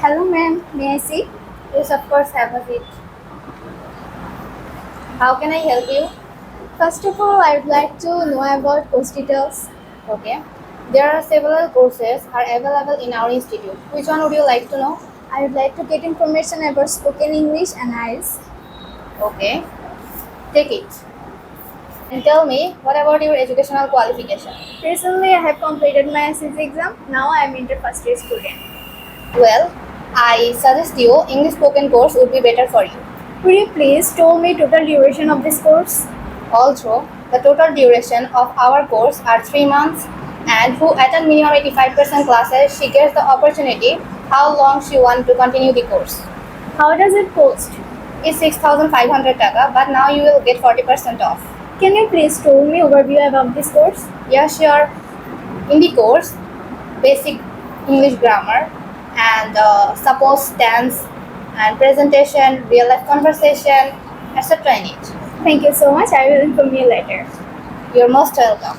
Hello ma'am, may I see? Yes, of course, have a seat. How can I help you? First of all, I would like to know about course details. Okay. There are several courses are available in our institute. Which one would you like to know? I would like to get information about spoken English and IELTS. Okay. Take it. And tell me, what about your educational qualification? Recently, I have completed my SSC exam. Now I am inter first year student. Well, I suggest you English spoken course would be better for you. Could you please tell me total duration of this course? Also, the total duration of our course are 3 months, and who attend minimum 85% classes, she gets the opportunity how long she want to continue the course. How does it cost? It's 6,500 taka, but now you will get 40% off. Can you please tell me overview about this course? Yeah, sure. In the course, basic English grammar and suppose tense and presentation, real life conversation, etc. in it. Thank you so much. I will inform you later. You're most welcome.